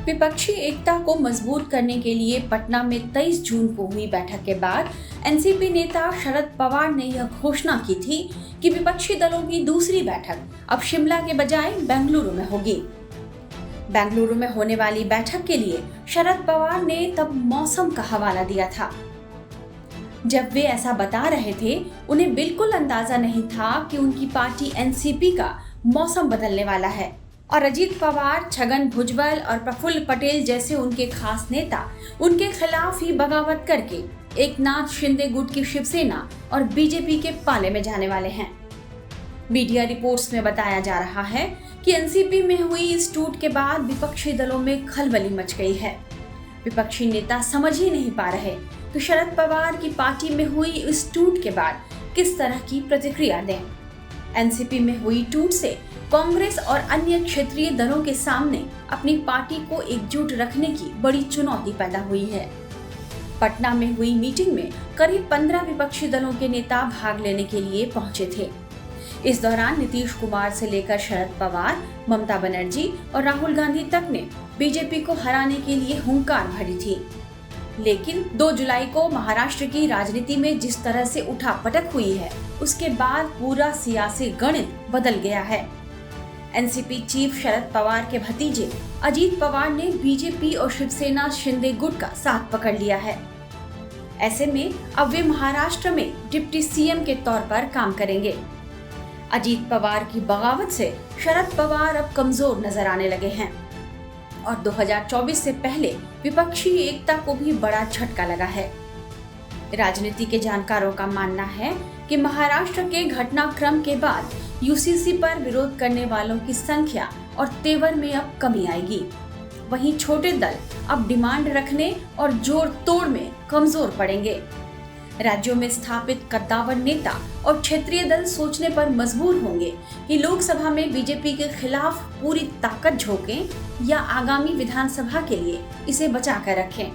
विपक्षी एकता को मजबूत करने के लिए पटना में 23 जून को हुई बैठक के बाद एनसीपी नेता शरद पवार ने यह घोषणा की थी कि विपक्षी दलों की दूसरी बैठक अब शिमला के बजाय बेंगलुरु में होगी। बेंगलुरु में होने वाली बैठक के लिए शरद पवार ने तब मौसम का हवाला दिया था। जब वे ऐसा बता रहे थे, उन्हें बिल्कुल अंदाजा नहीं था कि उनकी पार्टी एनसीपी का मौसम बदलने वाला है और अजीत पवार, छगन भुजबल और प्रफुल्ल पटेल जैसे उनके खास नेता उनके खिलाफ ही बगावत करके एकनाथ शिंदे गुट की शिवसेना और बीजेपी के पाले में जाने वाले हैं। मीडिया रिपोर्ट्स में बताया जा रहा है कि एनसीपी में हुई इस टूट के बाद विपक्षी दलों में खलबली मच गई है। विपक्षी नेता समझ ही नहीं पा रहे कि शरद पवार की पार्टी में हुई इस टूट के बाद किस तरह की प्रतिक्रिया दें। एनसीपी में हुई टूट से कांग्रेस और अन्य क्षेत्रीय दलों के सामने अपनी पार्टी को एकजुट रखने की बड़ी चुनौती पैदा हुई है। पटना में हुई मीटिंग में करीब 15 विपक्षी दलों के नेता भाग लेने के लिए पहुंचे थे। इस दौरान नीतीश कुमार से लेकर शरद पवार, ममता बनर्जी और राहुल गांधी तक ने बीजेपी को हराने के लिए हुंकार भरी थी। लेकिन 2 जुलाई को महाराष्ट्र की राजनीति में जिस तरह से उठापटक हुई है, उसके बाद पूरा सियासी गणित बदल गया है। एनसीपी चीफ शरद पवार के भतीजे अजीत पवार ने बीजेपी और शिवसेना शिंदे गुट का साथ पकड़ लिया है। ऐसे में अब वे महाराष्ट्र में डिप्टी सीएम के तौर पर काम करेंगे। अजीत पवार की बगावत से शरद पवार अब कमजोर नजर आने लगे हैं और 2024 से पहले विपक्षी एकता को भी बड़ा झटका लगा है। राजनीति के जानकारों का मानना है कि महाराष्ट्र के घटनाक्रम के बाद यूसीसी पर विरोध करने वालों की संख्या और तेवर में अब कमी आएगी। वहीं छोटे दल अब डिमांड रखने और जोड़ तोड़ में कमजोर पड़ेंगे। राज्यों में स्थापित कद्दावर नेता और क्षेत्रीय दल सोचने पर मजबूर होंगे कि लोकसभा में बीजेपी के खिलाफ पूरी ताकत झोंकें या आगामी विधानसभा के लिए इसे बचा कर रखें।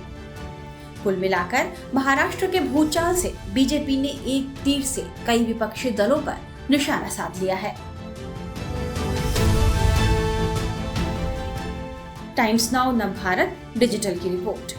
कुल मिलाकर महाराष्ट्र के भूचाल से बीजेपी ने एक तीर से कई विपक्षी दलों पर निशाना साध लिया है। टाइम्स नाउ नवभारत डिजिटल की रिपोर्ट।